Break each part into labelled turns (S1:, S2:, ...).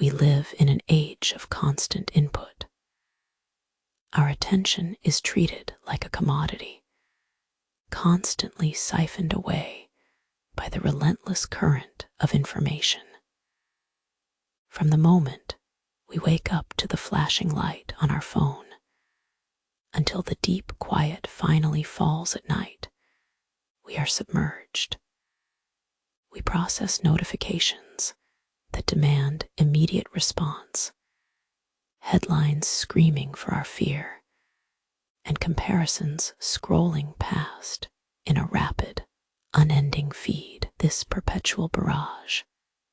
S1: we live in an age of constant input. Our attention is treated like a commodity, constantly siphoned away by the relentless current of information. From the moment we wake up to the flashing light on our phone, until the deep quiet finally falls at night, we are submerged. We process notifications that demand immediate response, headlines screaming for our fear, and comparisons scrolling past in a rapid, unending feed. This perpetual barrage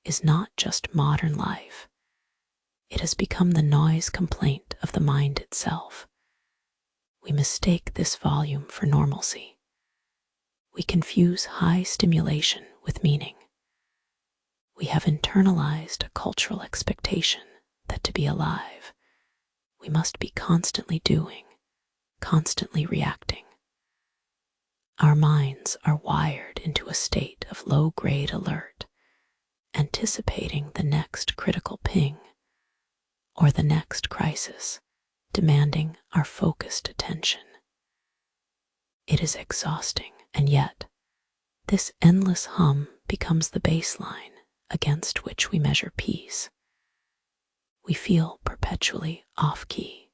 S1: is not just modern life. It has become the noise complaint of the mind itself. We mistake this volume for normalcy. We confuse high stimulation with meaning. We have internalized a cultural expectation that to be alive, we must be constantly doing, constantly reacting. Our minds are wired into a state of low-grade alert, anticipating the next critical ping or the next crisis, demanding our focused attention. It is exhausting, and yet, this endless hum becomes the baseline against which we measure peace. We feel perpetually off-key.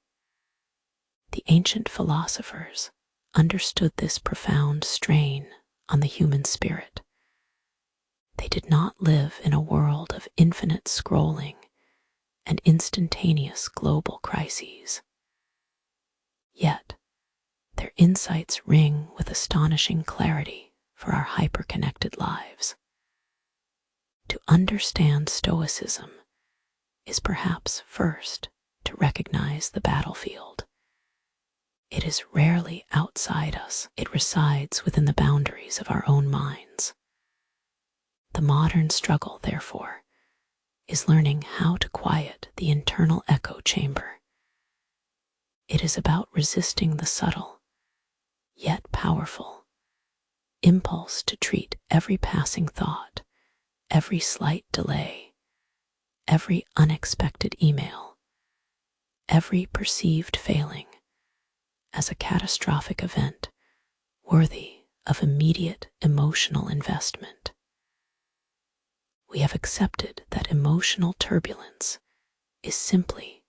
S1: The ancient philosophers understood this profound strain on the human spirit. They did not live in a world of infinite scrolling and instantaneous global crises. Yet, their insights ring with astonishing clarity for our hyper-connected lives. To understand Stoicism is perhaps first to recognize the battlefield. It is rarely outside us. It resides within the boundaries of our own minds. The modern struggle, therefore, is learning how to quiet the internal echo chamber. It is about resisting the subtle, yet powerful, impulse to treat every passing thought, every slight delay, every unexpected email, every perceived failing as a catastrophic event worthy of immediate emotional investment. We have accepted that emotional turbulence is simply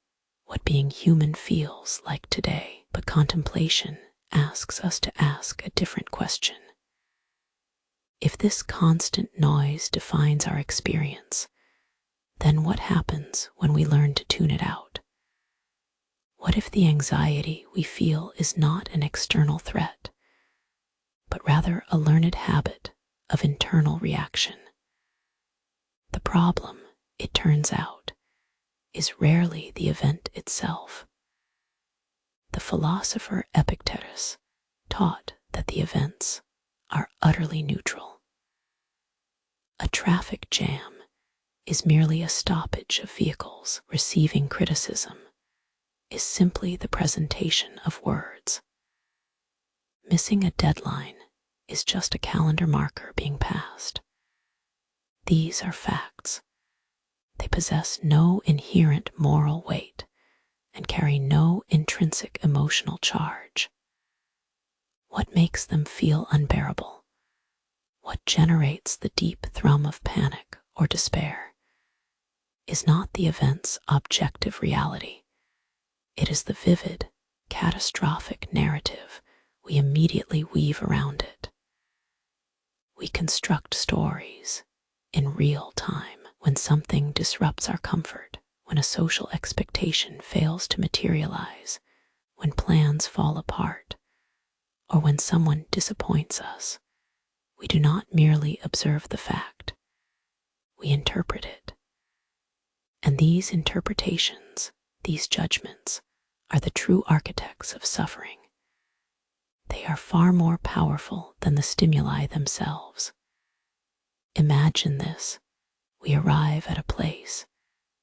S1: what being human feels like today, but contemplation asks us to ask a different question. If this constant noise defines our experience, then what happens when we learn to tune it out? What if the anxiety we feel is not an external threat, but rather a learned habit of internal reaction? The problem, it turns out, is rarely the event itself. The philosopher Epictetus taught that the events are utterly neutral. A traffic jam is merely a stoppage of vehicles. Receiving criticism is simply the presentation of words. Missing a deadline is just a calendar marker being passed. These are facts. They possess no inherent moral weight and carry no intrinsic emotional charge. What makes them feel unbearable? What generates the deep thrum of panic or despair is not the event's objective reality. It is the vivid, catastrophic narrative we immediately weave around it. We construct stories in real time when something disrupts our comfort, when a social expectation fails to materialize, when plans fall apart, or when someone disappoints us. We do not merely observe the fact, we interpret it. And these interpretations, these judgments, are the true architects of suffering. They are far more powerful than the stimuli themselves. Imagine this. We arrive at a place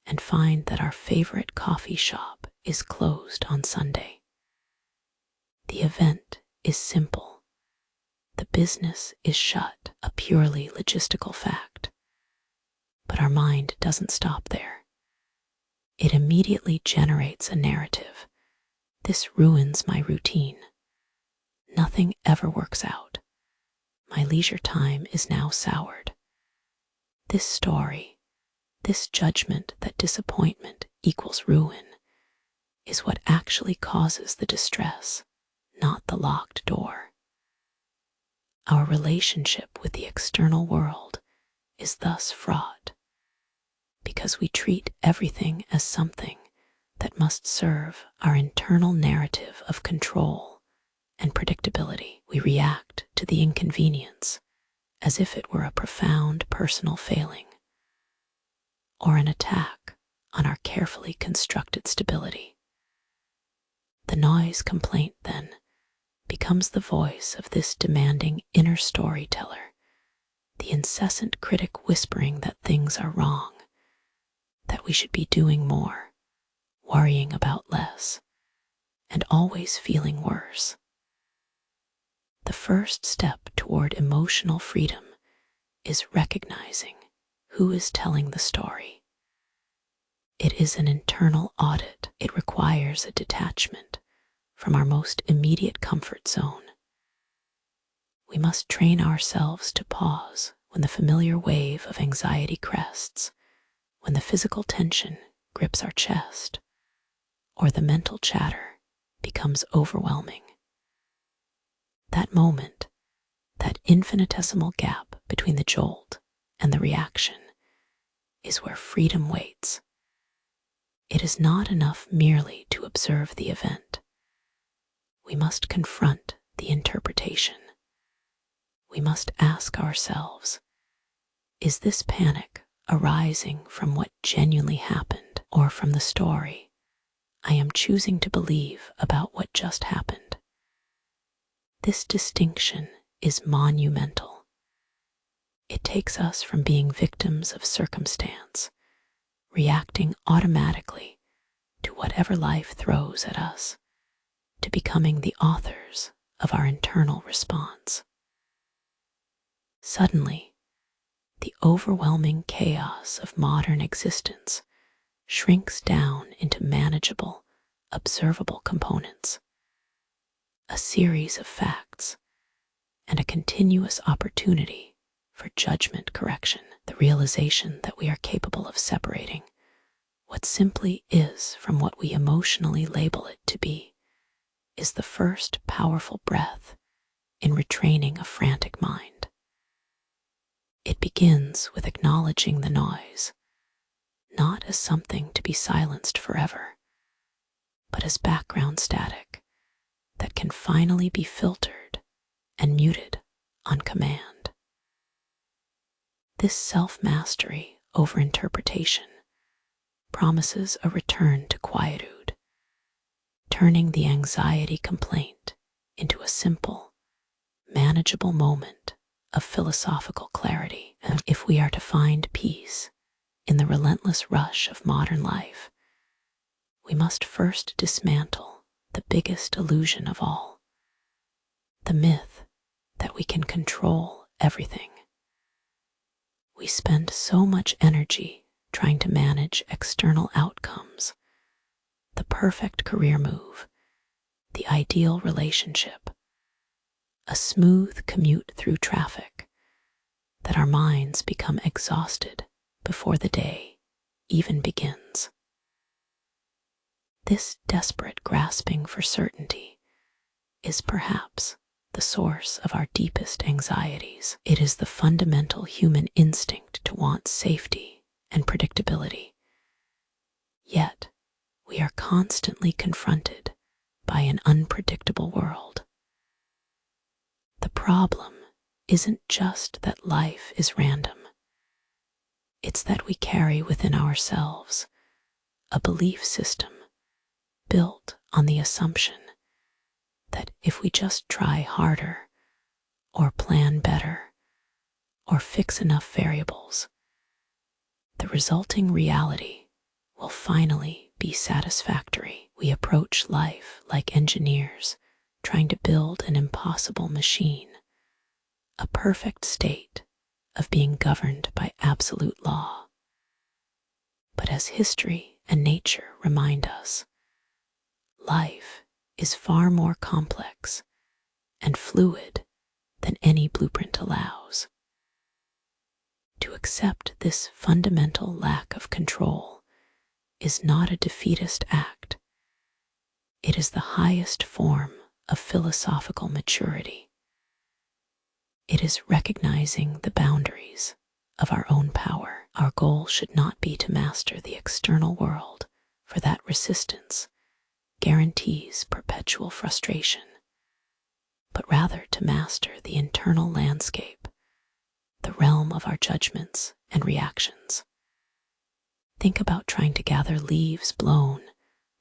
S1: and find that our favorite coffee shop is closed on Sunday. The event is simple. The business is shut, a purely logistical fact. But our mind doesn't stop there. It immediately generates a narrative. This ruins my routine. Nothing ever works out. My leisure time is now soured. This story, this judgment that disappointment equals ruin, is what actually causes the distress, not the locked door. Our relationship with the external world is thus fraught, because we treat everything as something that must serve our internal narrative of control and predictability. We react to the inconvenience as if it were a profound personal failing or an attack on our carefully constructed stability. The noise complaint, then, becomes the voice of this demanding inner storyteller, the incessant critic whispering that things are wrong, that we should be doing more, worrying about less, and always feeling worse. The first step toward emotional freedom is recognizing who is telling the story. It is an internal audit. It requires a detachment from our most immediate comfort zone. We must train ourselves to pause when the familiar wave of anxiety crests, when the physical tension grips our chest, or the mental chatter becomes overwhelming. That moment, that infinitesimal gap between the jolt and the reaction, is where freedom waits. It is not enough merely to observe the event. We must confront the interpretation. We must ask ourselves, is this panic arising from what genuinely happened or from the story I am choosing to believe about what just happened? This distinction is monumental. It takes us from being victims of circumstance, reacting automatically to whatever life throws at us, to becoming the authors of our internal response. Suddenly, the overwhelming chaos of modern existence shrinks down into manageable, observable components, a series of facts, and a continuous opportunity for judgment correction. The realization that we are capable of separating what simply is from what we emotionally label it to be is the first powerful breath in retraining a frantic mind. It begins with acknowledging the noise, not as something to be silenced forever, but as background static that can finally be filtered and muted on command. This self-mastery over interpretation promises a return to quietude, turning the anxiety complaint into a simple, manageable moment of philosophical clarity. And if we are to find peace in the relentless rush of modern life, we must first dismantle the biggest illusion of all, the myth that we can control everything. We spend so much energy trying to manage external outcomes, the perfect career move, the ideal relationship, a smooth commute through traffic, that our minds become exhausted before the day even begins. This desperate grasping for certainty is perhaps the source of our deepest anxieties. It is the fundamental human instinct to want safety and predictability. Yet, we are constantly confronted by an unpredictable world. The problem isn't just that life is random. It's that we carry within ourselves a belief system built on the assumption that if we just try harder, or plan better, or fix enough variables, the resulting reality will finally be satisfactory. We approach life like engineers trying to build an impossible machine, a perfect state of being governed by absolute law. But as history and nature remind us life is far more complex and fluid than any blueprint allows. To accept this fundamental lack of control is not a defeatist act. It is the highest form of philosophical maturity. It is recognizing the boundaries of our own power. Our goal should not be to master the external world, for that resistance guarantees perpetual frustration, but rather to master the internal landscape, the realm of our judgments and reactions. Think about trying to gather leaves blown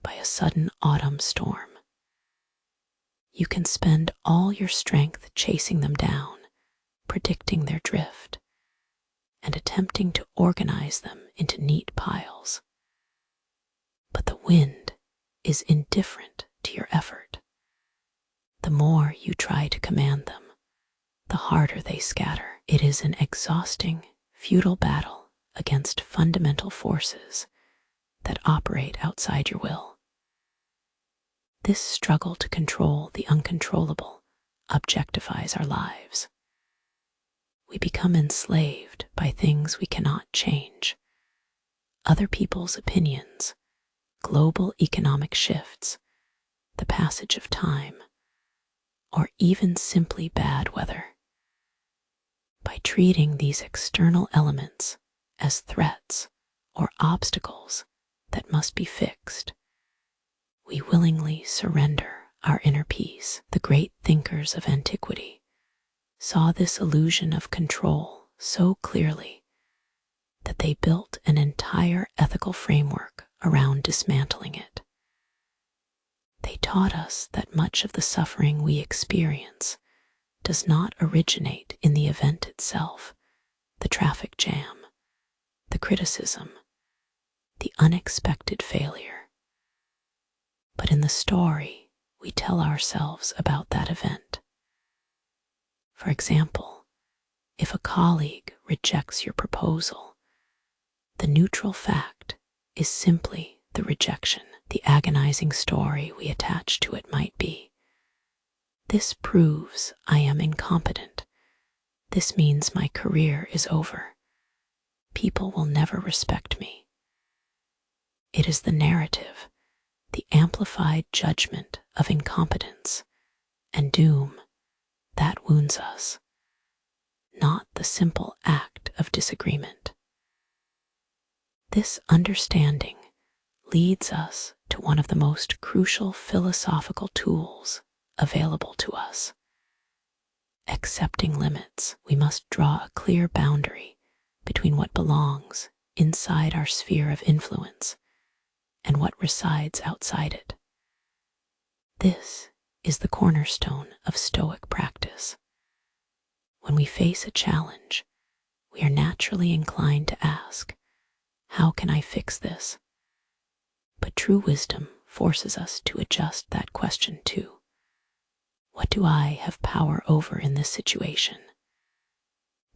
S1: by a sudden autumn storm. You can spend all your strength chasing them down, predicting their drift, and attempting to organize them into neat piles. But the wind is indifferent to your effort. The more you try to command them, the harder they scatter. It is an exhausting, futile battle against fundamental forces that operate outside your will. This struggle to control the uncontrollable objectifies our lives. We become enslaved by things we cannot change. Other people's opinions, global economic shifts, the passage of time, or even simply bad weather. By treating these external elements as threats or obstacles that must be fixed, we willingly surrender our inner peace. The great thinkers of antiquity saw this illusion of control so clearly that they built an entire ethical framework around dismantling it. They taught us that much of the suffering we experience does not originate in the event itself, the traffic jam, the criticism, the unexpected failure, but in the story we tell ourselves about that event. For example, if a colleague rejects your proposal, the neutral fact is simply the rejection. The agonizing story we attach to it might be, "This proves I am incompetent. This means my career is over. People will never respect me." It is the narrative, the amplified judgment of incompetence and doom that wounds us, not the simple act of disagreement. This understanding leads us to one of the most crucial philosophical tools available to us. Accepting limits. We must draw a clear boundary between what belongs inside our sphere of influence and what resides outside it. This is the cornerstone of Stoic practice. When we face a challenge, we are naturally inclined to ask, "How can I fix this?" But true wisdom forces us to adjust that question too. What do I have power over in this situation?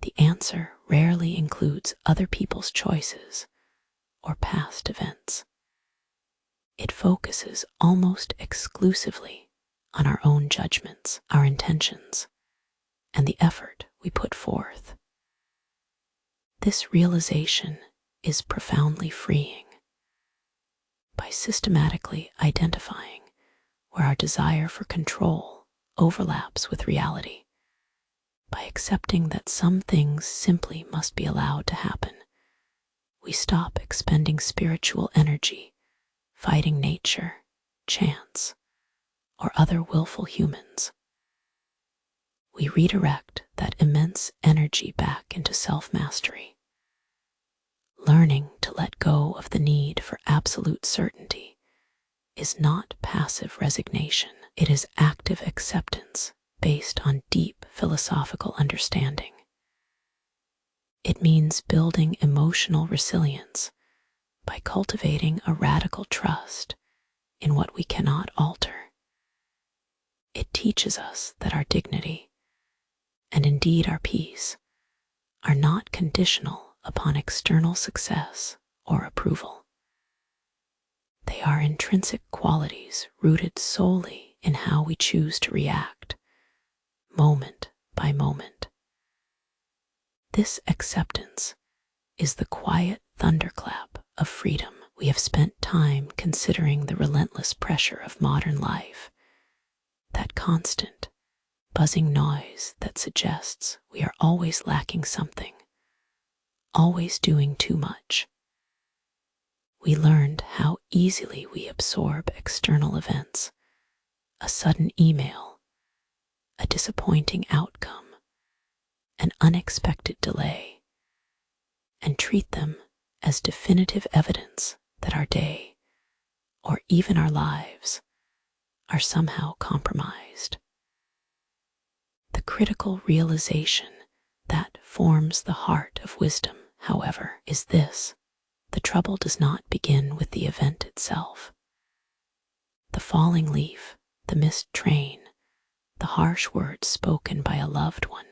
S1: The answer rarely includes other people's choices or past events. It focuses almost exclusively on our own judgments, our intentions, and the effort we put forth. This realization is profoundly freeing. By systematically identifying where our desire for control overlaps with reality, by accepting that some things simply must be allowed to happen, we stop expending spiritual energy fighting nature, chance, or other willful humans. We redirect that immense energy back into self-mastery. Learning to let go of the need for absolute certainty is not passive resignation. It is active acceptance based on deep philosophical understanding. It means building emotional resilience by cultivating a radical trust in what we cannot alter. It teaches us that our dignity, and indeed our peace, are not conditional upon external success or approval. are intrinsic qualities rooted solely in how we choose to react, moment by moment. This acceptance is the quiet thunderclap of freedom. We have spent time considering the relentless pressure of modern life, that constant, buzzing noise that suggests we are always lacking something, always doing too much. We learned how easily we absorb external events, a sudden email, a disappointing outcome, an unexpected delay, and treat them as definitive evidence that our day, or even our lives, are somehow compromised. The critical realization that forms the heart of wisdom, however, is this: the trouble does not begin with the event itself. The falling leaf, the missed train, the harsh words spoken by a loved one,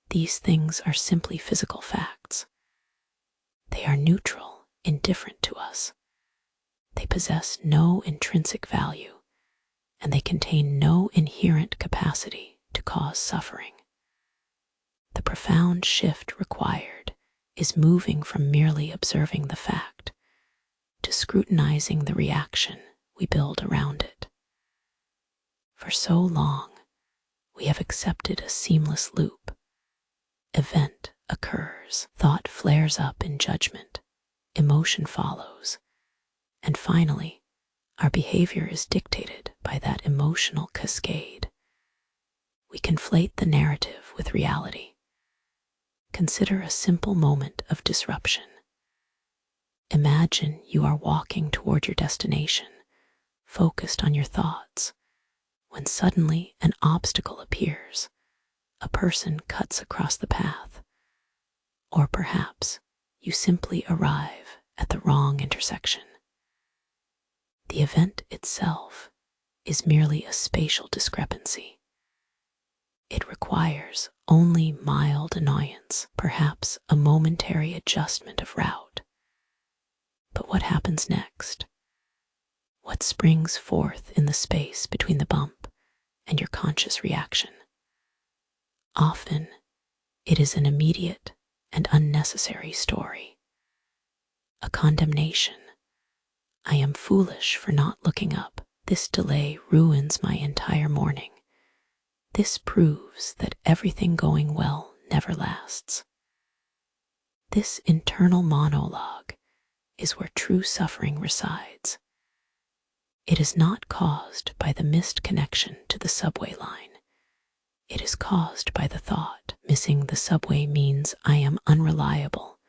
S1: these things are simply physical facts. They are neutral, indifferent to us. They possess no intrinsic value, and they contain no inherent capacity to cause suffering. The profound shift required is moving from merely observing the fact to scrutinizing the reaction we build around it. For so long, we have accepted a seamless loop. Event occurs, thought flares up in judgment, emotion follows, and finally, our behavior is dictated by that emotional cascade. We conflate the narrative with reality. Consider a simple moment of disruption. Imagine you are walking toward your destination, focused on your thoughts, when suddenly an obstacle appears. A person cuts across the path, or perhaps you simply arrive at the wrong intersection. The event itself is merely a spatial discrepancy. It requires only mild annoyance, perhaps a momentary adjustment of route. But what happens next? What springs forth in the space between the bump and your conscious reaction? Often, it is an immediate and unnecessary story. A condemnation. I am foolish for not looking up. This delay ruins my entire morning. This proves that everything going well never lasts. This internal monologue is where true suffering resides. It is not caused by the missed connection to the subway line. It is caused by the thought, missing the subway means I am unreliable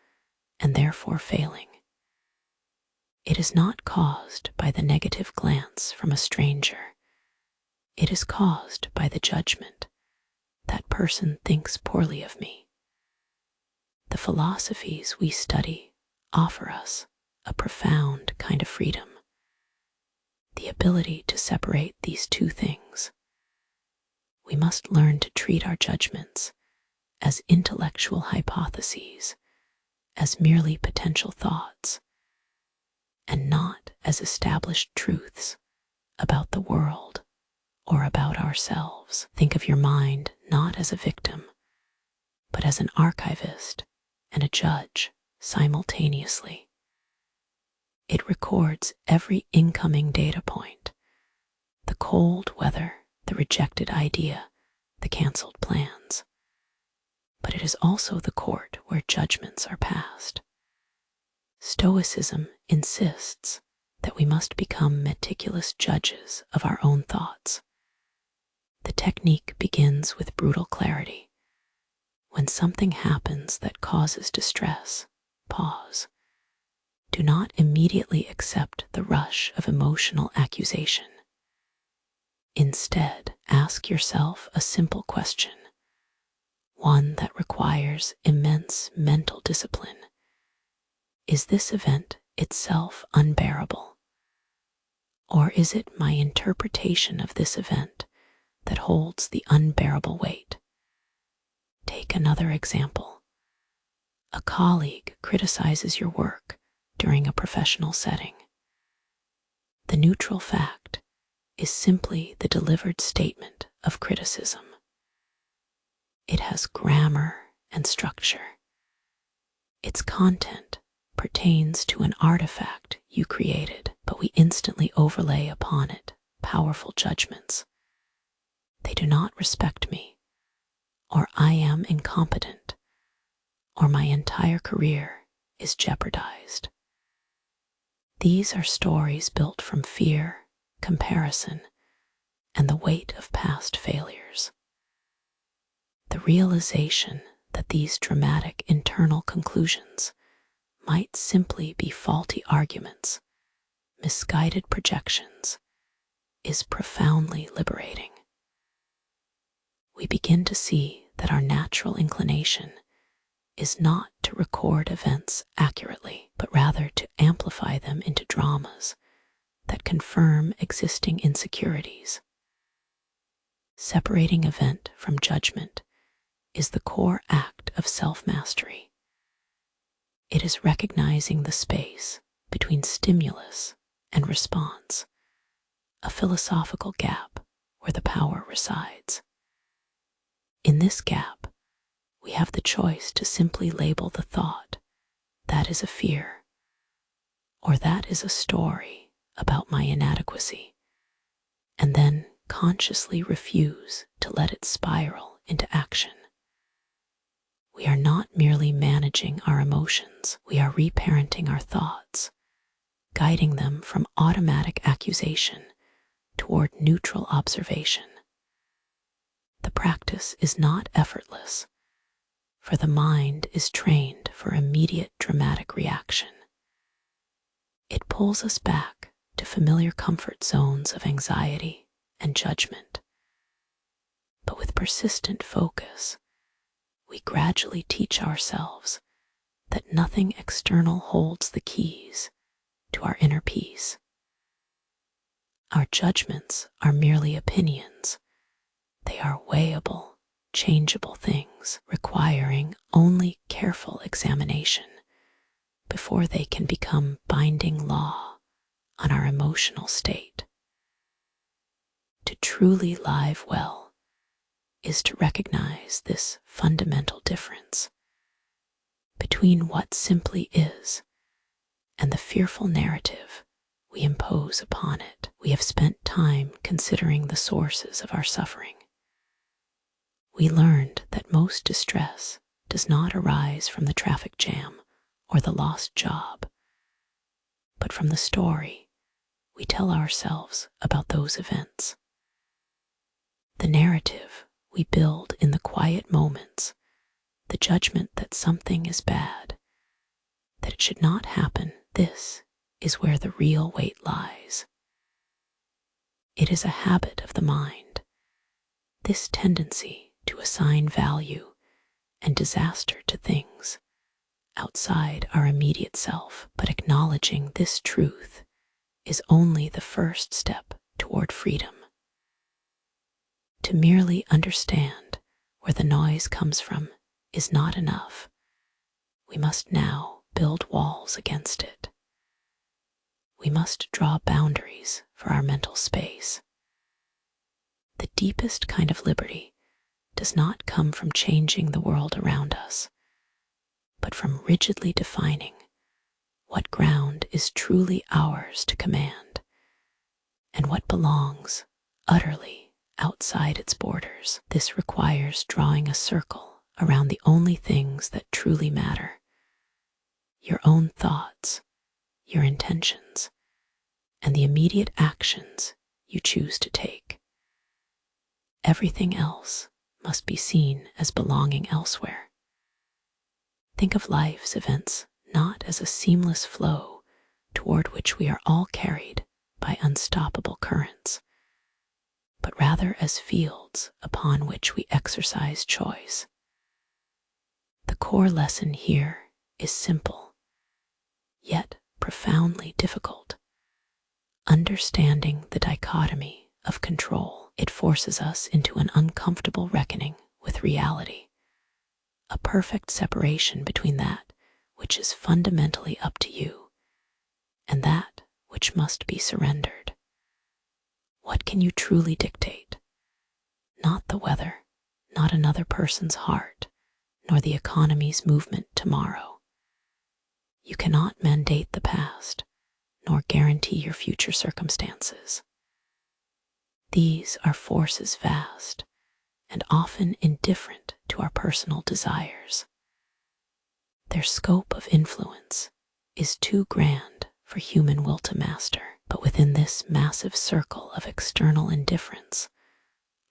S1: and therefore failing. It is not caused by the negative glance from a stranger. It is caused by the judgment. That person thinks poorly of me. The philosophies we study offer us a profound kind of freedom, the ability to separate these two things. We must learn to treat our judgments as intellectual hypotheses, as merely potential thoughts, and not as established truths about the world or about ourselves. Think of your mind not as a victim, but as an archivist and a judge simultaneously. It records every incoming data point, the cold weather, the rejected idea, the canceled plans. But it is also the court where judgments are passed. Stoicism insists that we must become meticulous judges of our own thoughts. The technique begins with brutal clarity. When something happens that causes distress, pause. Do not immediately accept the rush of emotional accusation. Instead, ask yourself a simple question, one that requires immense mental discipline. Is this event itself unbearable? Or is it my interpretation of this event that holds the unbearable weight? Take another example. A colleague criticizes your work during a professional setting. The neutral fact is simply the delivered statement of criticism. It has grammar and structure. Its content pertains to an artifact you created, but we instantly overlay upon it powerful judgments. They do not respect me, or I am incompetent, or my entire career is jeopardized. These are stories built from fear, comparison, and the weight of past failures. The realization that these dramatic internal conclusions might simply be faulty arguments, misguided projections, is profoundly liberating. We begin to see that our natural inclination is not to record events accurately, but rather to amplify them into dramas that confirm existing insecurities. Separating event from judgment is the core act of self-mastery. It is recognizing the space between stimulus and response, a philosophical gap where the power resides. In this gap, we have the choice to simply label the thought, that is a fear, or that is a story about my inadequacy, and then consciously refuse to let it spiral into action. We are not merely managing our emotions, we are reparenting our thoughts, guiding them from automatic accusation toward neutral observation. The practice is not effortless, for the mind is trained for immediate dramatic reaction. It pulls us back to familiar comfort zones of anxiety and judgment. But with persistent focus, we gradually teach ourselves that nothing external holds the keys to our inner peace. Our judgments are merely opinions. They are weighable, changeable things requiring only careful examination before they can become binding law on our emotional state. To truly live well is to recognize this fundamental difference between what simply is and the fearful narrative we impose upon it. We have spent time considering the sources of our suffering. We learned that most distress does not arise from the traffic jam or the lost job, but from the story we tell ourselves about those events. The narrative we build in the quiet moments, the judgment that something is bad, that it should not happen, this is where the real weight lies. It is a habit of the mind, this tendency to assign value and disaster to things outside our immediate self, but acknowledging this truth is only the first step toward freedom. To merely understand where the noise comes from is not enough. We must now build walls against it. We must draw boundaries for our mental space. The deepest kind of liberty does not come from changing the world around us, but from rigidly defining what ground is truly ours to command and what belongs utterly outside its borders. This requires drawing a circle around the only things that truly matter: your own thoughts, your intentions, and the immediate actions you choose to take. Everything else must be seen as belonging elsewhere. Think of life's events not as a seamless flow toward which we are all carried by unstoppable currents, but rather as fields upon which we exercise choice. The core lesson here is simple, yet profoundly difficult. Understanding the dichotomy of control, it forces us into an uncomfortable reckoning with reality, a perfect separation between that which is fundamentally up to you and that which must be surrendered. What can you truly dictate? Not the weather, not another person's heart, nor the economy's movement tomorrow. You cannot mandate the past, nor guarantee your future circumstances. These are forces vast and often indifferent to our personal desires. Their scope of influence is too grand for human will to master, but within this massive circle of external indifference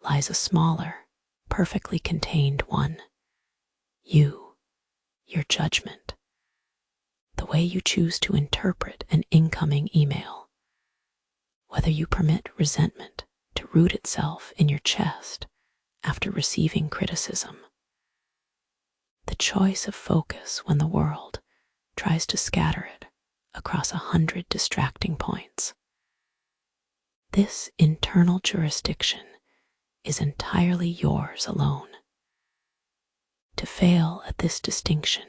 S1: lies a smaller, perfectly contained one. You, your judgment, the way you choose to interpret an incoming email, whether you permit resentment to root itself in your chest after receiving criticism. The choice of focus when the world tries to scatter it across 100 distracting points. This internal jurisdiction is entirely yours alone. To fail at this distinction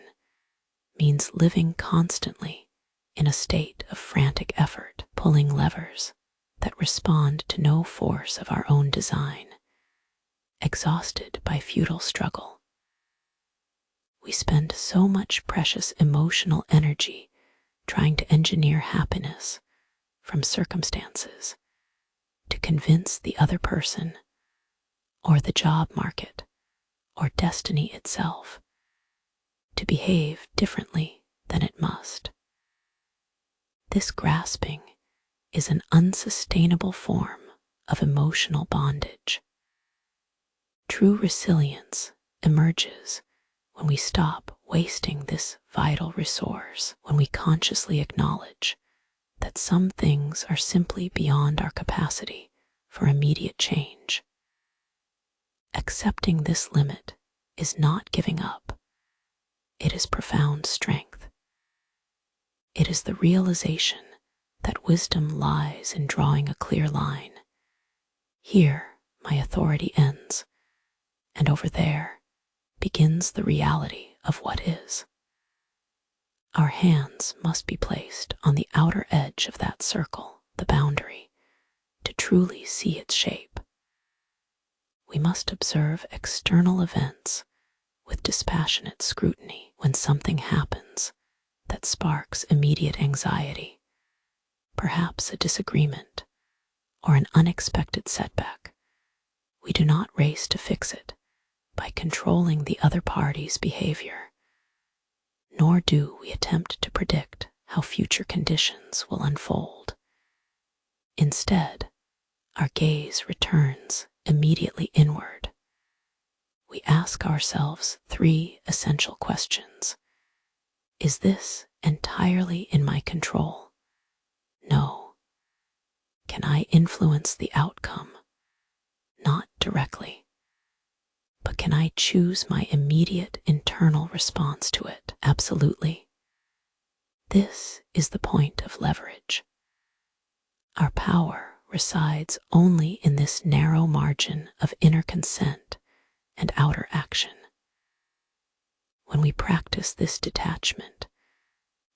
S1: means living constantly in a state of frantic effort, pulling levers that respond to no force of our own design, exhausted by futile struggle. We spend so much precious emotional energy trying to engineer happiness from circumstances to convince the other person, or the job market, or destiny itself to behave differently than it must. This grasping is an unsustainable form of emotional bondage. True resilience emerges when we stop wasting this vital resource, when we consciously acknowledge that some things are simply beyond our capacity for immediate change. Accepting this limit is not giving up. It is profound strength. It is the realization that wisdom lies in drawing a clear line. Here, my authority ends, and over there begins the reality of what is. Our hands must be placed on the outer edge of that circle, the boundary, to truly see its shape. We must observe external events with dispassionate scrutiny. When something happens that sparks immediate anxiety, perhaps a disagreement or an unexpected setback, we do not race to fix it by controlling the other party's behavior, nor do we attempt to predict how future conditions will unfold. Instead, our gaze returns immediately inward. We ask ourselves 3 essential questions. Is this entirely in my control? No. Can I influence the outcome? Not directly. But can I choose my immediate internal response to it? Absolutely. This is the point of leverage. Our power resides only in this narrow margin of inner consent and outer action. When we practice this detachment,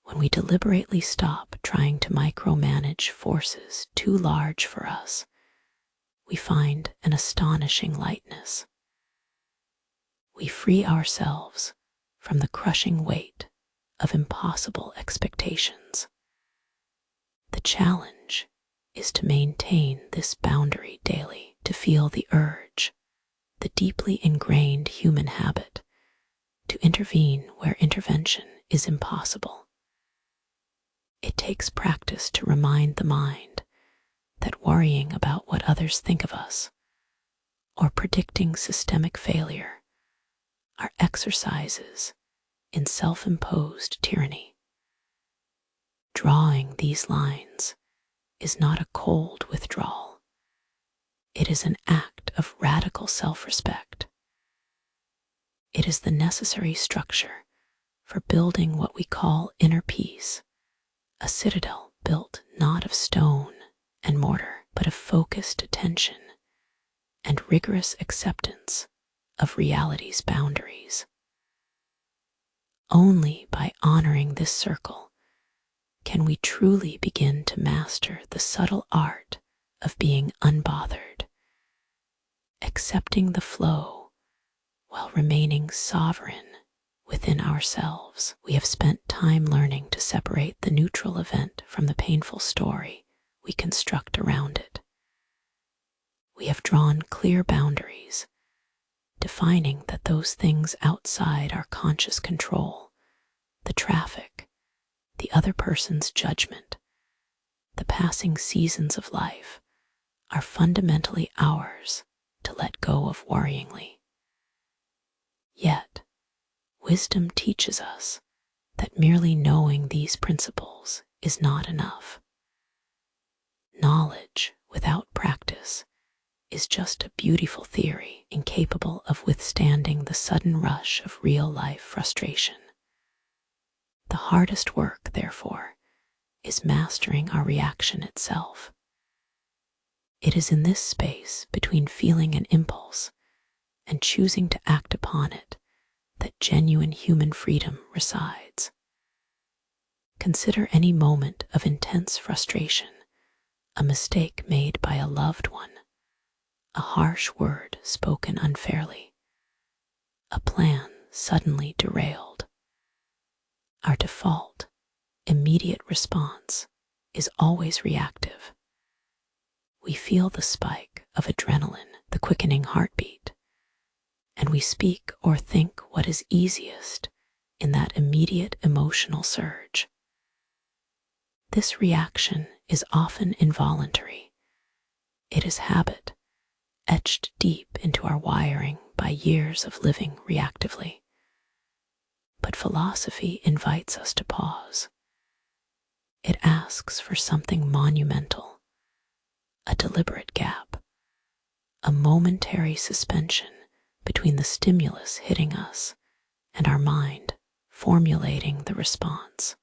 S1: when we deliberately stop trying to micromanage forces too large for us, we find an astonishing lightness. We free ourselves from the crushing weight of impossible expectations. The challenge is to maintain this boundary daily, to feel the urge, the deeply ingrained human habit, to intervene where intervention is impossible. It takes practice to remind the mind that worrying about what others think of us, or predicting systemic failure, are exercises in self-imposed tyranny. Drawing these lines is not a cold withdrawal. It is an act of radical self-respect. It is the necessary structure for building what we call inner peace, a citadel built not of stone and mortar, but of focused attention and rigorous acceptance of reality's boundaries. Only by honoring this circle can we truly begin to master the subtle art of being unbothered, accepting the flow while remaining sovereign within ourselves. We have spent time learning to separate the neutral event from the painful story we construct around it. We have drawn clear boundaries, defining that those things outside our conscious control, the traffic, the other person's judgment, the passing seasons of life, are fundamentally ours to let go of worryingly. Yet, wisdom teaches us that merely knowing these principles is not enough. Knowledge without practice is just a beautiful theory incapable of withstanding the sudden rush of real-life frustration. The hardest work, therefore, is mastering our reaction itself. It is in this space between feeling an impulse and choosing to act upon it that genuine human freedom resides. Consider any moment of intense frustration, a mistake made by a loved one, a harsh word spoken unfairly, a plan suddenly derailed. Our default, immediate response is always reactive. We feel the spike of adrenaline, the quickening heartbeat, and we speak or think what is easiest in that immediate emotional surge. This reaction is often involuntary. It is habit, etched deep into our wiring by years of living reactively. But philosophy invites us to pause. It asks for something monumental, a deliberate gap, a momentary suspension between the stimulus hitting us and our mind formulating the response.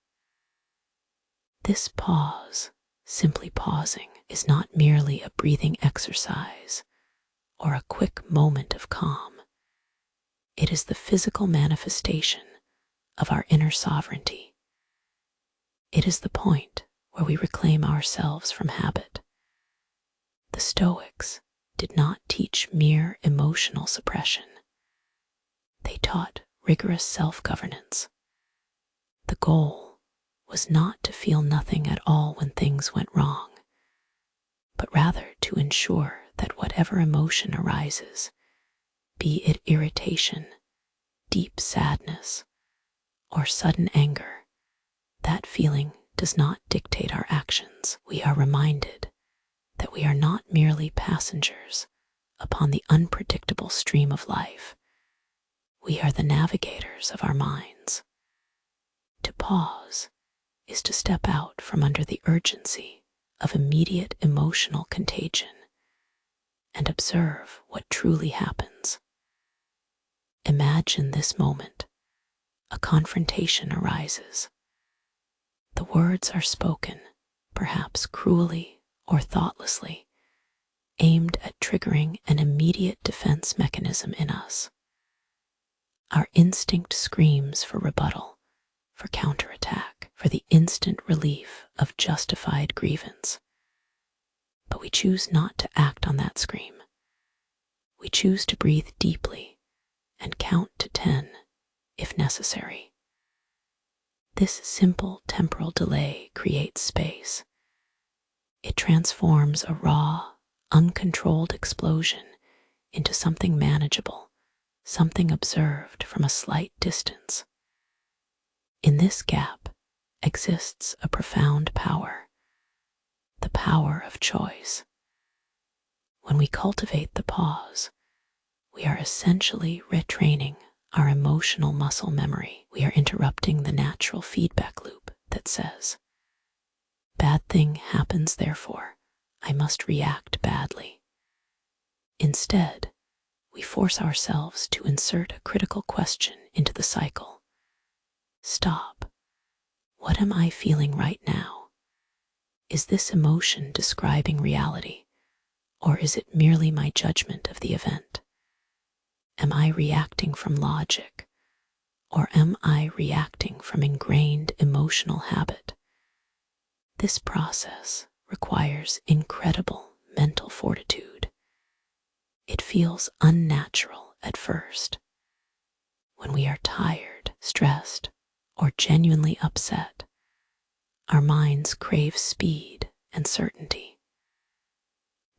S1: This pause, simply pausing, is not merely a breathing exercise or a quick moment of calm. It is the physical manifestation of our inner sovereignty. It is the point where we reclaim ourselves from habit. The Stoics did not teach mere emotional suppression. They taught rigorous self-governance. The goal was not to feel nothing at all when things went wrong, but rather to ensure that whatever emotion arises, be it irritation, deep sadness, or sudden anger, that feeling does not dictate our actions. We are reminded that we are not merely passengers upon the unpredictable stream of life. We are the navigators of our minds. To pause is to step out from under the urgency of immediate emotional contagion and observe what truly happens. Imagine this moment. A confrontation arises. The words are spoken, perhaps cruelly or thoughtlessly, aimed at triggering an immediate defense mechanism in us. Our instinct screams for rebuttal, for counterattack, for the instant relief of justified grievance. But we choose not to act on that scream. We choose to breathe deeply and count to 10 if necessary. This simple temporal delay creates space. It transforms a raw, uncontrolled explosion into something manageable, something observed from a slight distance. In this gap exists a profound power, the power of choice. When we cultivate the pause, we are essentially retraining our emotional muscle memory. We are interrupting the natural feedback loop that says, "Bad thing happens, therefore I must react badly." Instead, we force ourselves to insert a critical question into the cycle. Stop. What am I feeling right now? Is this emotion describing reality, or is it merely my judgment of the event? Am I reacting from logic, or am I reacting from ingrained emotional habit? This process requires incredible mental fortitude. It feels unnatural at first. When we are tired, stressed, or genuinely upset, our minds crave speed and certainty.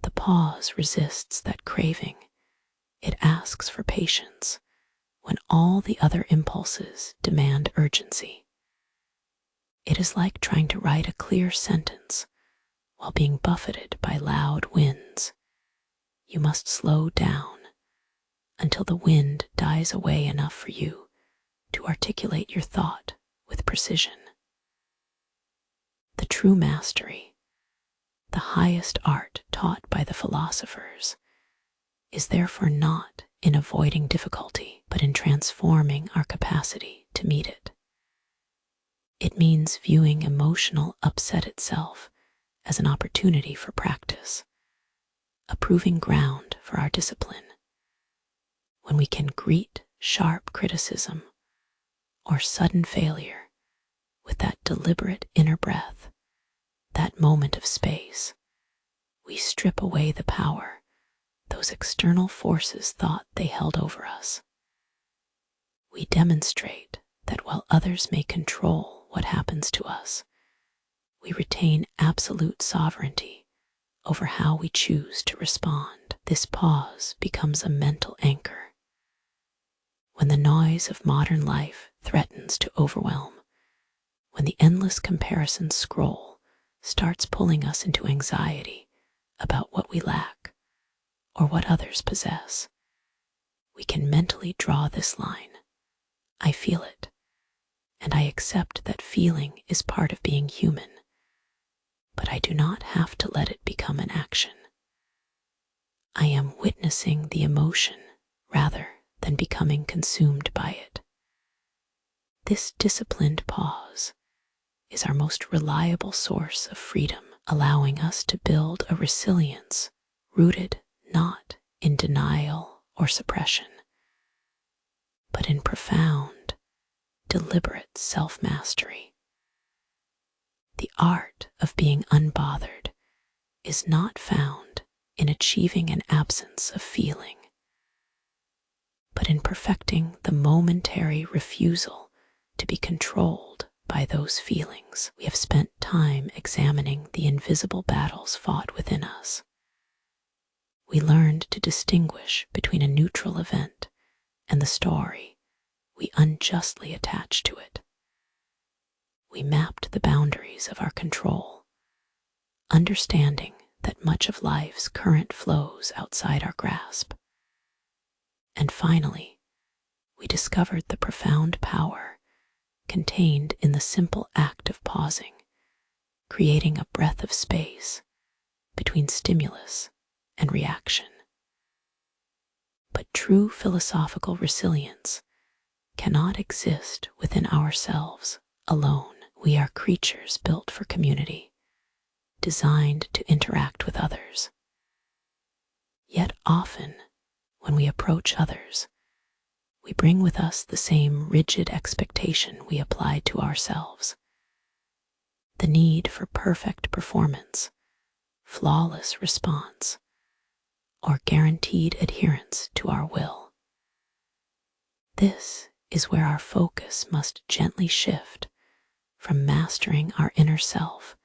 S1: The pause resists that craving. It asks for patience when all the other impulses demand urgency. It is like trying to write a clear sentence while being buffeted by loud winds. You must slow down until the wind dies away enough for you to articulate your thought with precision. The true mastery, the highest art taught by the philosophers, is therefore not in avoiding difficulty, but in transforming our capacity to meet it. It means viewing emotional upset itself as an opportunity for practice, a proving ground for our discipline. When we can greet sharp criticism or sudden failure with that deliberate inner breath, that moment of space, we strip away the power those external forces thought they held over us. We demonstrate that while others may control what happens to us, we retain absolute sovereignty over how we choose to respond. This pause becomes a mental anchor. When the noise of modern life threatens to overwhelm, when the endless comparison scroll starts pulling us into anxiety about what we lack or what others possess, we can mentally draw this line. I feel it, and I accept that feeling is part of being human, but I do not have to let it become an action. I am witnessing the emotion rather than becoming consumed by it. This disciplined pause is our most reliable source of freedom, allowing us to build a resilience rooted not in denial or suppression, but in profound, deliberate self-mastery. The art of being unbothered is not found in achieving an absence of feeling, but in perfecting the momentary refusal to be controlled by those feelings. We have spent time examining the invisible battles fought within us. We learned to distinguish between a neutral event and the story we unjustly attach to it. We mapped the boundaries of our control, understanding that much of life's current flows outside our grasp. And finally, we discovered the profound power contained in the simple act of pausing, creating a breath of space between stimulus and reaction. But true philosophical resilience cannot exist within ourselves alone. We are creatures built for community, designed to interact with others. Yet often, when we approach others, we bring with us the same rigid expectation we apply to ourselves. The need for perfect performance, flawless response, or guaranteed adherence to our will. This is where our focus must gently shift from mastering our inner self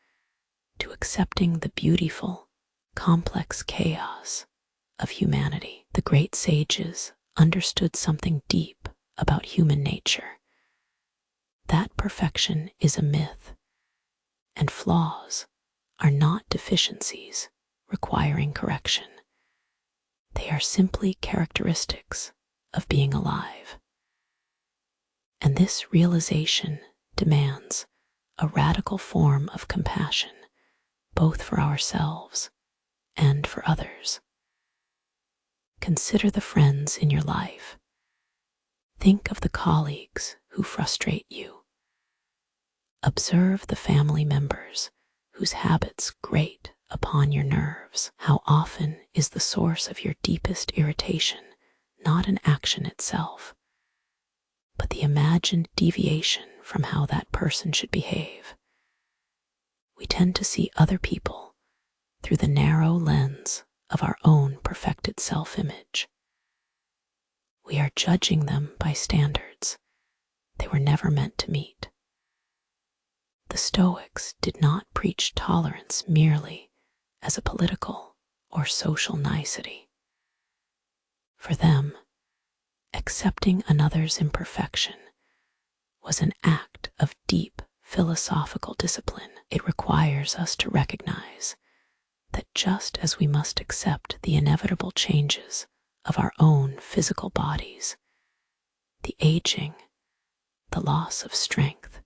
S1: to accepting the beautiful, complex chaos of humanity. The great sages understood something deep about human nature, that perfection is a myth, and flaws are not deficiencies requiring correction. They are simply characteristics of being alive. And this realization demands a radical form of compassion, both for ourselves and for others. Consider the friends in your life. Think of the colleagues who frustrate you. Observe the family members whose habits grate upon your nerves. How often is the source of your deepest irritation not an action itself, but the imagined deviation from how that person should behave? We tend to see other people through the narrow lens of our own perfected self-image. We are judging them by standards they were never meant to meet. The Stoics did not preach tolerance merely as a political or social nicety. For them, accepting another's imperfection was an act of deep philosophical discipline. It requires us to recognize that just as we must accept the inevitable changes of our own physical bodies, the aging, the loss of strength,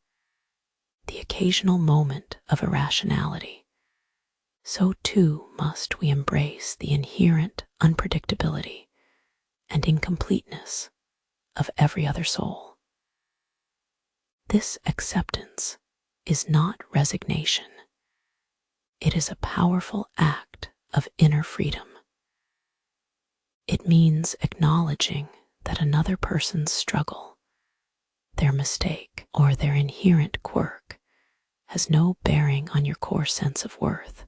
S1: the occasional moment of irrationality, so too must we embrace the inherent unpredictability and incompleteness of every other soul. This acceptance is not resignation. It is a powerful act of inner freedom. It means acknowledging that another person's struggle, their mistake, or their inherent quirk has no bearing on your core sense of worth,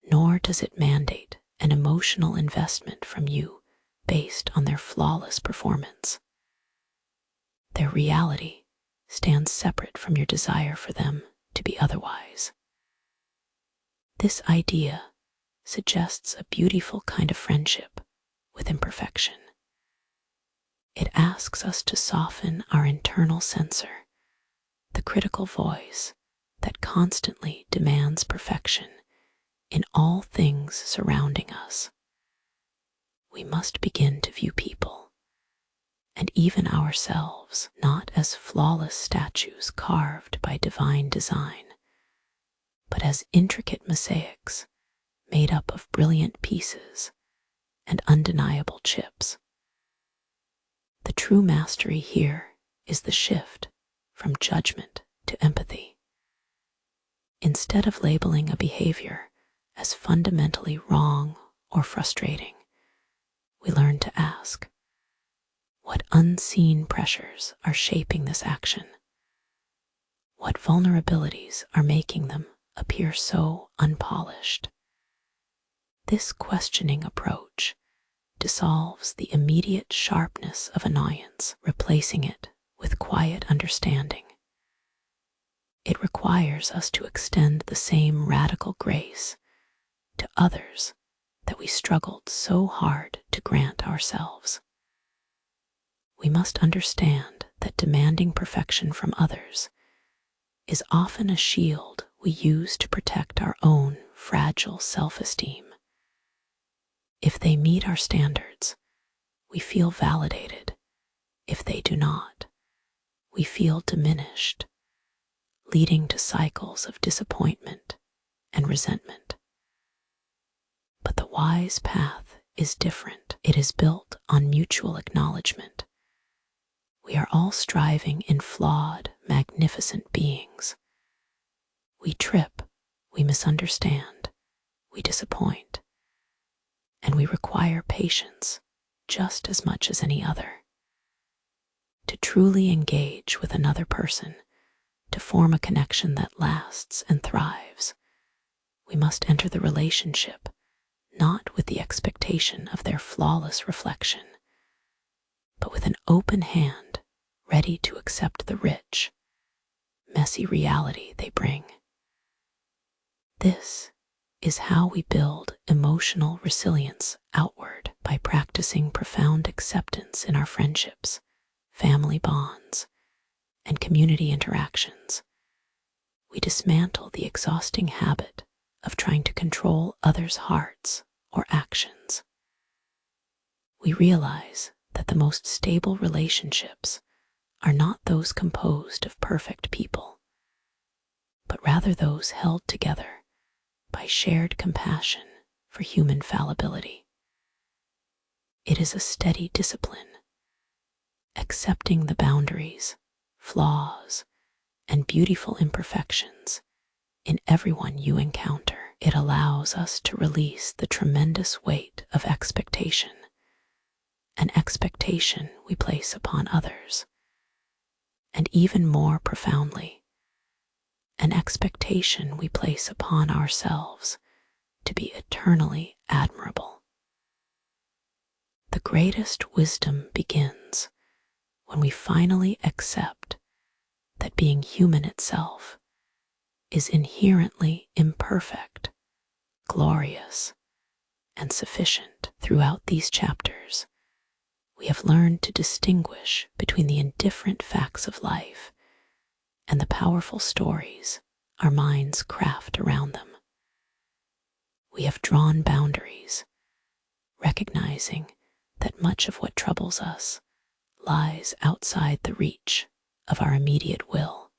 S1: nor does it mandate an emotional investment from you based on their flawless performance. Their reality stands separate from your desire for them to be otherwise. This idea suggests a beautiful kind of friendship with imperfection. It asks us to soften our internal censor, the critical voice that constantly demands perfection in all things surrounding us. We must begin to view people, and even ourselves, not as flawless statues carved by divine design, but as intricate mosaics made up of brilliant pieces and undeniable chips. The true mastery here is the shift from judgment to empathy. Instead of labeling a behavior as fundamentally wrong or frustrating, we learn to ask, what unseen pressures are shaping this action? What vulnerabilities are making them appear so unpolished? This questioning approach dissolves the immediate sharpness of annoyance, replacing it with quiet understanding. It requires us to extend the same radical grace to others that we struggled so hard to grant ourselves. We must understand that demanding perfection from others is often a shield we use to protect our own fragile self-esteem. If they meet our standards, we feel validated. If they do not, we feel diminished, leading to cycles of disappointment and resentment. But the wise path is different. It is built on mutual acknowledgement. We are all striving in flawed, magnificent beings. We trip, we misunderstand, we disappoint, and we require patience just as much as any other. To truly engage with another person, to form a connection that lasts and thrives, we must enter the relationship not with the expectation of their flawless reflection, but with an open hand ready to accept the rich, messy reality they bring. This is how we build emotional resilience outward, by practicing profound acceptance in our friendships, family bonds, and community interactions. We dismantle the exhausting habit of trying to control others' hearts or actions. We realize that the most stable relationships are not those composed of perfect people, but rather those held together by shared compassion for human fallibility. It is a steady discipline, accepting the boundaries, flaws, and beautiful imperfections in everyone you encounter. It allows us to release the tremendous weight of expectation, an expectation we place upon others, and even more profoundly, an expectation we place upon ourselves to be eternally admirable. The greatest wisdom begins when we finally accept that being human itself is inherently imperfect, glorious, and sufficient. Throughout these chapters, we have learned to distinguish between the indifferent facts of life and the powerful stories our minds craft around them. We have drawn boundaries, recognizing that much of what troubles us lies outside the reach of our immediate will.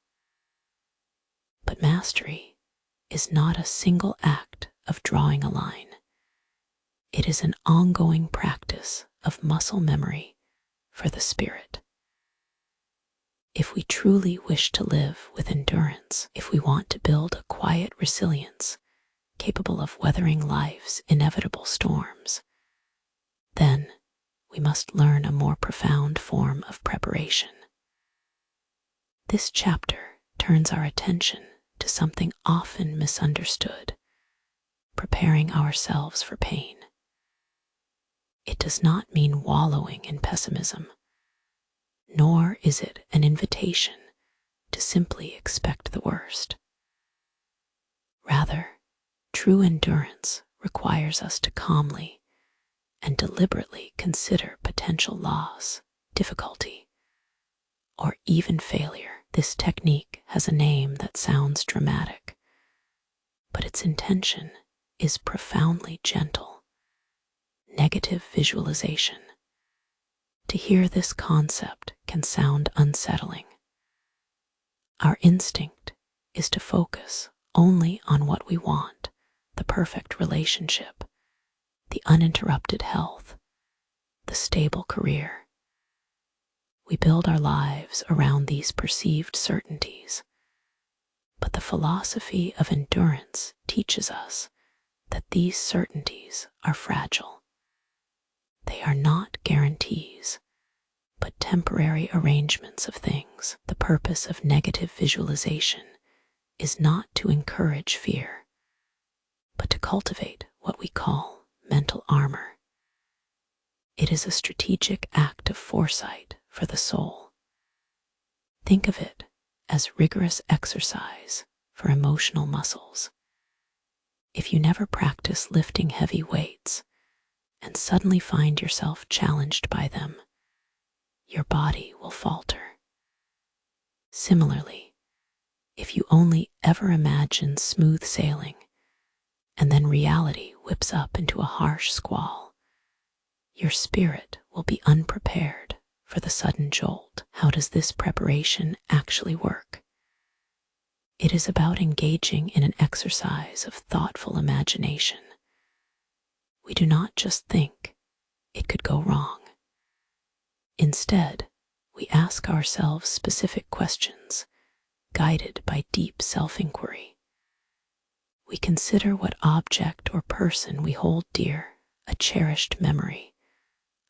S1: But mastery is not a single act of drawing a line. It is an ongoing practice of muscle memory for the spirit. If we truly wish to live with endurance, if we want to build a quiet resilience capable of weathering life's inevitable storms, then we must learn a more profound form of preparation. This chapter turns our attention to something often misunderstood: preparing ourselves for pain. It does not mean wallowing in pessimism, nor is it an invitation to simply expect the worst. Rather, true endurance requires us to calmly and deliberately consider potential loss, difficulty, or even failure. This technique has a name that sounds dramatic, but its intention is profoundly gentle: negative visualization. To hear this concept can sound unsettling. Our instinct is to focus only on what we want: the perfect relationship, the uninterrupted health, the stable career. We build our lives around these perceived certainties, but the philosophy of endurance teaches us that these certainties are fragile. They are not guarantees, but temporary arrangements of things. The purpose of negative visualization is not to encourage fear, but to cultivate what we call mental armor. It is a strategic act of foresight for the soul. Think of it as rigorous exercise for emotional muscles. If you never practice lifting heavy weights and suddenly find yourself challenged by them, your body will falter. Similarly, if you only ever imagine smooth sailing and then reality whips up into a harsh squall, your spirit will be unprepared for the sudden jolt. How does this preparation actually work? It is about engaging in an exercise of thoughtful imagination. We do not just think it could go wrong. Instead, we ask ourselves specific questions, guided by deep self-inquiry. We consider what object or person we hold dear: a cherished memory,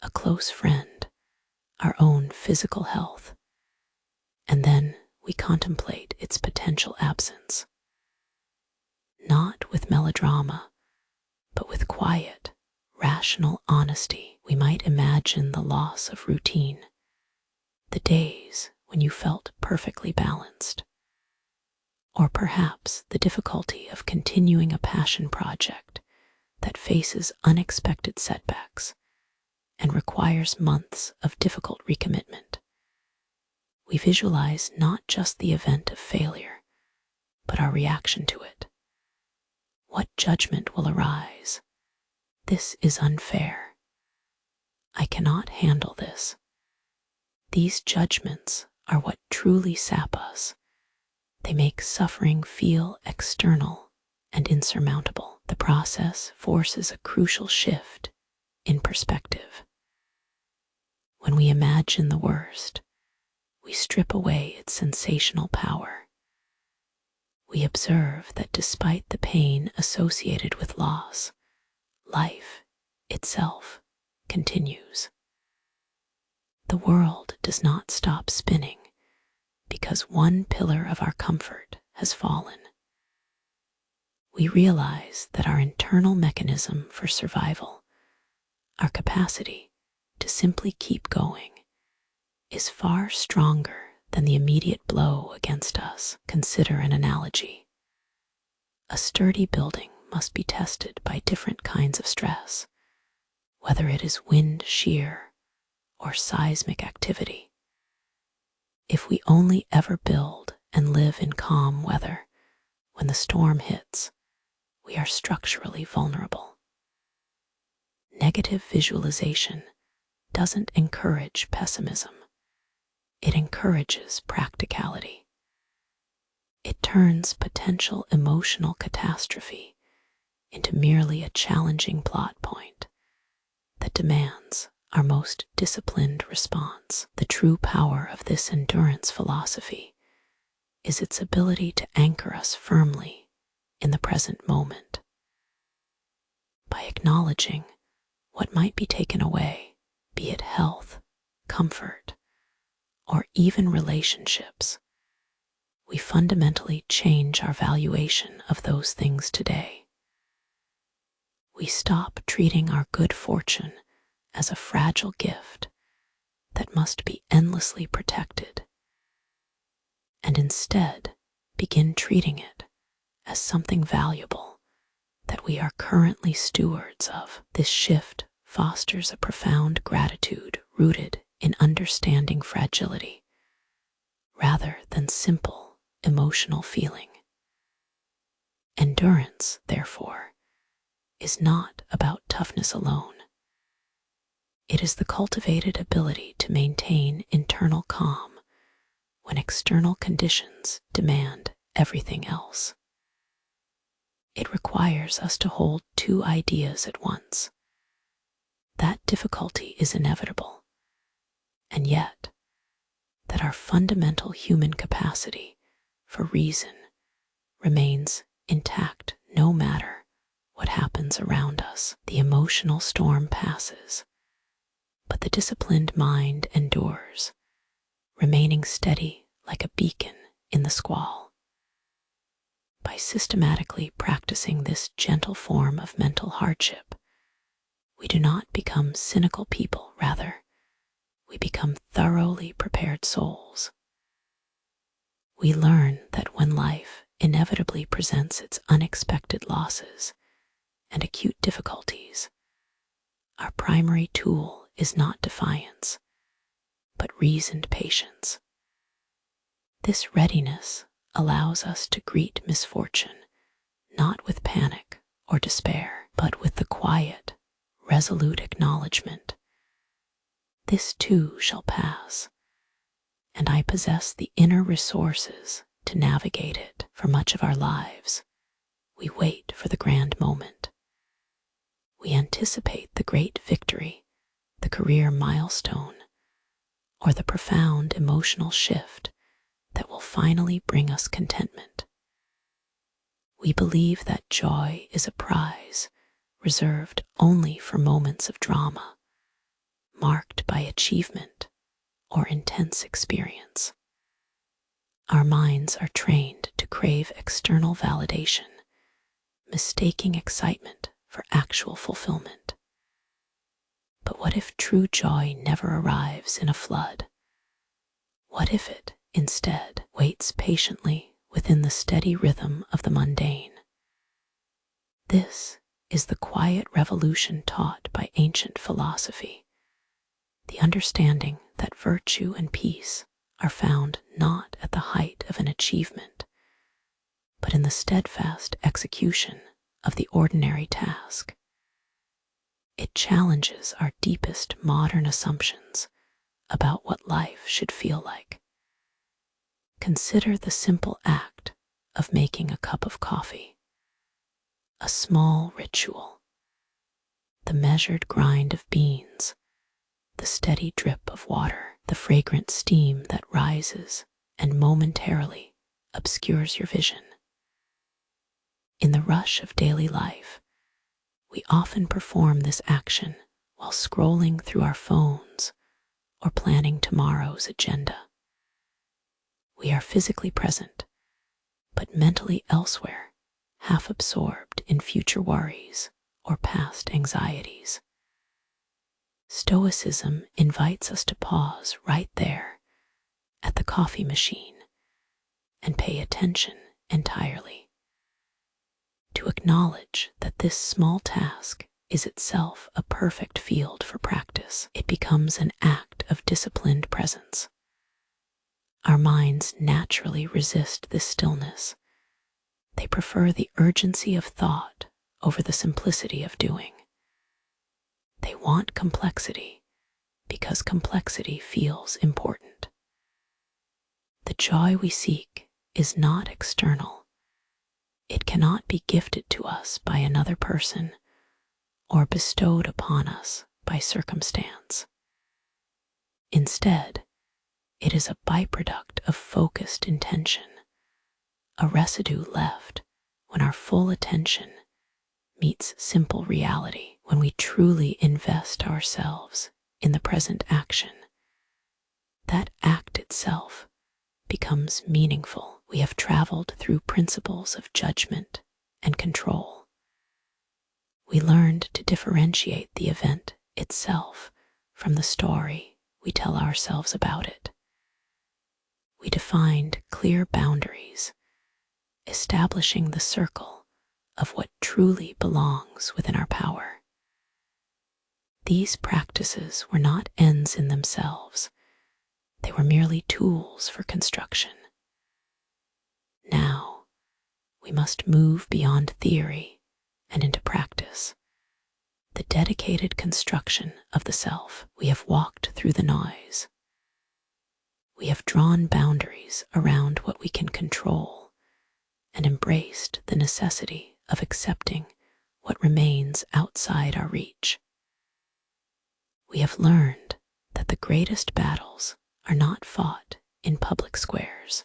S1: a close friend, our own physical health, and then we contemplate its potential absence. Not with melodrama, but with quiet, rational honesty. We might imagine the loss of routine, the days when you felt perfectly balanced, or perhaps the difficulty of continuing a passion project that faces unexpected setbacks and requires months of difficult recommitment. We visualize not just the event of failure, but our reaction to it. What judgment will arise? This is unfair. I cannot handle this. These judgments are what truly sap us. They make suffering feel external and insurmountable. The process forces a crucial shift in perspective. When we imagine the worst, we strip away its sensational power. We observe that despite the pain associated with loss, life itself continues. The world does not stop spinning because one pillar of our comfort has fallen. we realize that our internal mechanism for survival, our capacity to simply keep going, is far stronger than the immediate blow against us. Consider an analogy. A sturdy building must be tested by different kinds of stress, whether it is wind shear or seismic activity. If we only ever build and live in calm weather, when the storm hits, we are structurally vulnerable. Negative visualization doesn't encourage pessimism. It encourages practicality. It turns potential emotional catastrophe into merely a challenging plot point that demands our most disciplined response. The true power of this endurance philosophy is its ability to anchor us firmly in the present moment. By acknowledging what might be taken away, be it health, comfort, or even relationships, we fundamentally change our valuation of those things today. We stop treating our good fortune as a fragile gift that must be endlessly protected, and instead begin treating it as something valuable that we are currently stewards of. This shift fosters a profound gratitude rooted in understanding fragility, rather than simple emotional feeling. Endurance, therefore, is not about toughness alone. It is the cultivated ability to maintain internal calm when external conditions demand everything else. It requires us to hold two ideas at once. That difficulty is inevitable, and yet that our fundamental human capacity for reason remains intact no matter what happens around us. The emotional storm passes, but the disciplined mind endures, remaining steady like a beacon in the squall. By systematically practicing this gentle form of mental hardship, we do not become cynical people. Rather, we become thoroughly prepared souls. We learn that when life inevitably presents its unexpected losses and acute difficulties, our primary tool is not defiance, but reasoned patience. This readiness allows us to greet misfortune not with panic or despair, but with the quiet, resolute acknowledgement, "This too shall pass, and I possess the inner resources to navigate it." For much of our lives, we wait for the grand moment. We anticipate the great victory, the career milestone, or the profound emotional shift that will finally bring us contentment. We believe that joy is a prize reserved only for moments of drama, marked by achievement or intense experience. Our minds are trained to crave external validation, mistaking excitement for actual fulfillment. But what if true joy never arrives in a flood? What if it, instead, waits patiently within the steady rhythm of the mundane? This is the quiet revolution taught by ancient philosophy, the understanding that virtue and peace are found not at the height of an achievement, but in the steadfast execution of the ordinary task. It challenges our deepest modern assumptions about what life should feel like. Consider the simple act of making a cup of coffee, a small ritual. The measured grind of beans, the steady drip of water, the fragrant steam that rises and momentarily obscures your vision. In the rush of daily life, we often perform this action while scrolling through our phones or planning tomorrow's agenda. We are physically present, but mentally elsewhere, half absorbed in future worries or past anxieties. Stoicism invites us to pause right there at the coffee machine and pay attention entirely. To acknowledge that this small task is itself a perfect field for practice, it becomes an act of disciplined presence. Our minds naturally resist this stillness. They prefer the urgency of thought over the simplicity of doing. They want complexity because complexity feels important. The joy we seek is not external. It cannot be gifted to us by another person or bestowed upon us by circumstance. Instead, it is a byproduct of focused intention, a residue left when our full attention meets simple reality. When we truly invest ourselves in the present action, that act itself becomes meaningful. We have traveled through principles of judgment and control. We learned to differentiate the event itself from the story we tell ourselves about it. We defined clear boundaries, establishing the circle of what truly belongs within our power. These practices were not ends in themselves. They were merely tools for construction. Now, we must move beyond theory and into practice. The dedicated construction of the self. We have walked through the noise. We have drawn boundaries around what we can control and embraced the necessity of accepting what remains outside our reach. We have learned that the greatest battles are not fought in public squares,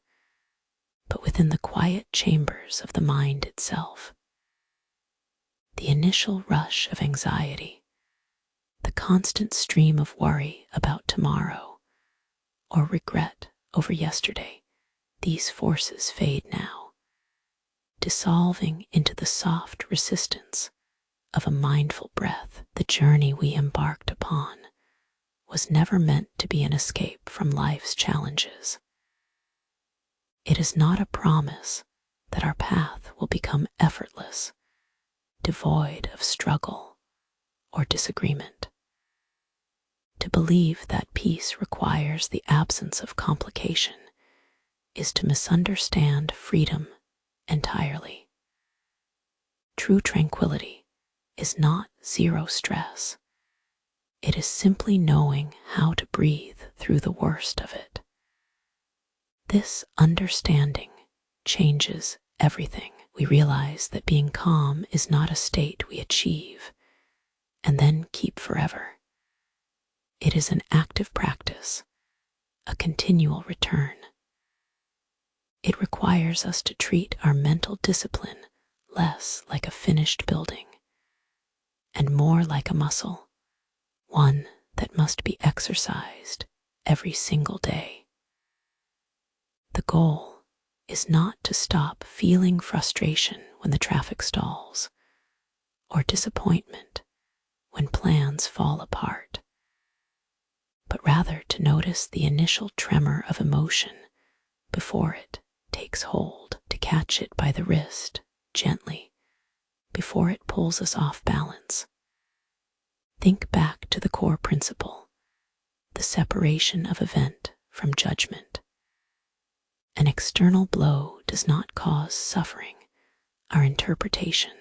S1: but within the quiet chambers of the mind itself. The initial rush of anxiety, the constant stream of worry about tomorrow, or regret over yesterday, these forces fade now, dissolving into the soft resistance of a mindful breath. The journey we embarked upon was never meant to be an escape from life's challenges. It is not a promise that our path will become effortless, devoid of struggle or disagreement. To believe that peace requires the absence of complication is to misunderstand freedom entirely. True tranquility is not zero stress. It is simply knowing how to breathe through the worst of it. This understanding changes everything. We realize that being calm is not a state we achieve and then keep forever. It is an active practice, a continual return. It requires us to treat our mental discipline less like a finished building and more like a muscle, one that must be exercised every single day. The goal is not to stop feeling frustration when the traffic stalls, or disappointment when plans fall apart, but rather to notice the initial tremor of emotion before it takes hold, to catch it by the wrist gently before it pulls us off balance. Think back to the core principle, the separation of event from judgment. An external blow does not cause suffering. Our interpretation,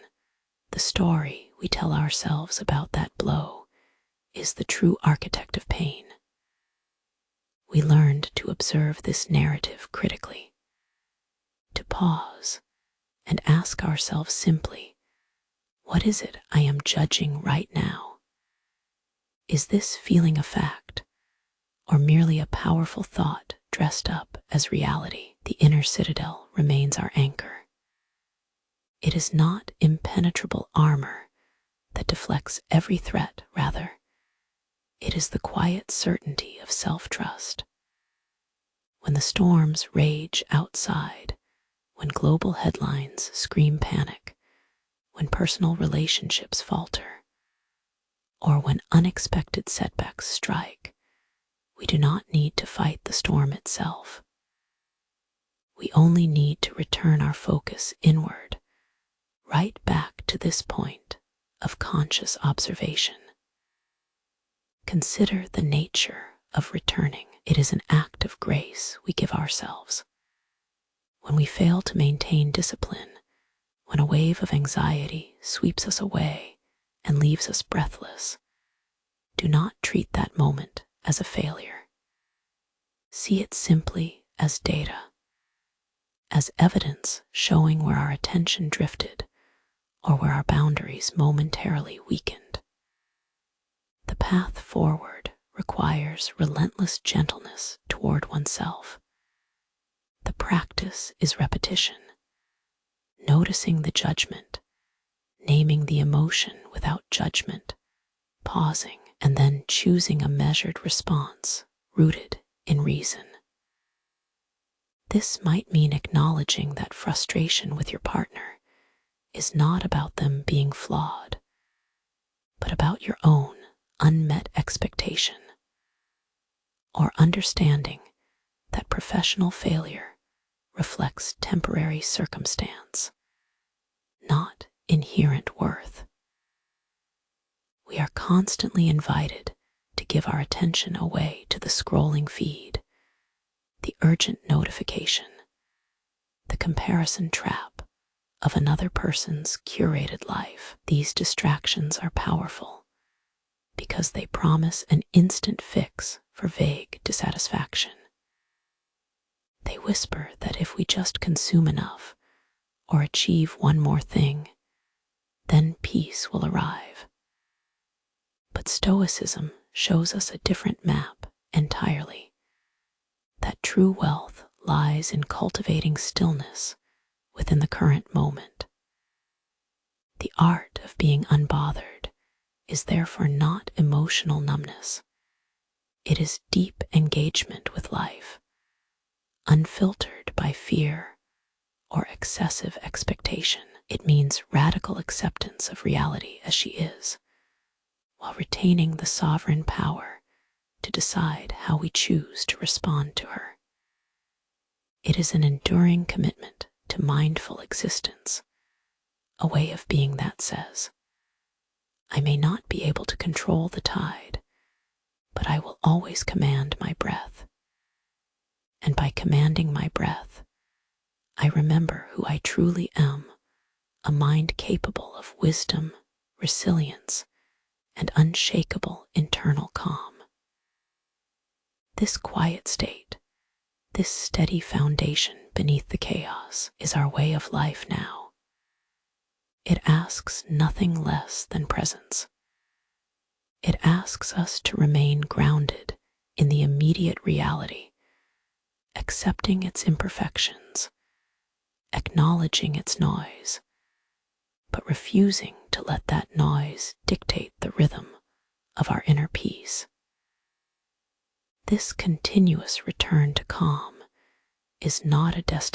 S1: the story we tell ourselves about that blow, is the true architect of pain. We learned to observe this narrative critically, to pause and ask ourselves simply, what is it I am judging right now? Is this feeling a fact, or merely a powerful thought dressed up as reality? The inner citadel remains our anchor. It is not impenetrable armor that deflects every threat, rather, it is the quiet certainty of self-trust. When the storms rage outside, when global headlines scream panic, when personal relationships falter, or when unexpected setbacks strike, we do not need to fight the storm itself. We only need to return our focus inward, right back to this point of conscious observation. Consider the nature of returning. It is an act of grace we give ourselves. When we fail to maintain discipline, when a wave of anxiety sweeps us away and leaves us breathless, do not treat that moment as a failure. See it simply as data, as evidence showing where our attention drifted or where our boundaries momentarily weakened. The path forward requires relentless gentleness toward oneself. The practice is repetition, noticing the judgment, naming the emotion without judgment, pausing, and then choosing a measured response rooted in reason. This might mean acknowledging that frustration with your partner is not about them being flawed, but about your own unmet expectation, or understanding that professional failure reflects temporary circumstance, not inherent worth. We are constantly invited to give our attention away to the scrolling feed, the urgent notification, the comparison trap of another person's curated life. These distractions are powerful because they promise an instant fix for vague dissatisfaction. They whisper that if we just consume enough or achieve one more thing, then peace will arrive. But Stoicism shows us a different map entirely. That true wealth lies in cultivating stillness within the current moment. The art of being unbothered is therefore not emotional numbness. It is deep engagement with life, unfiltered by fear or excessive expectation. It means radical acceptance of reality as she is, while retaining the sovereign power to decide how we choose to respond to her. It is an enduring commitment to mindful existence, a way of being that says, I may not be able to control the tide, but I will always command my breath. And by commanding my breath, I remember who I truly am, a mind capable of wisdom, resilience, and unshakable internal calm. This quiet state, this steady foundation beneath the chaos, is our way of life now. It asks nothing less than presence. It asks us to remain grounded in the immediate reality, accepting its imperfections, acknowledging its noise, but refusing to let that noise dictate the rhythm of our inner peace. This continuous return to calm is not a destination.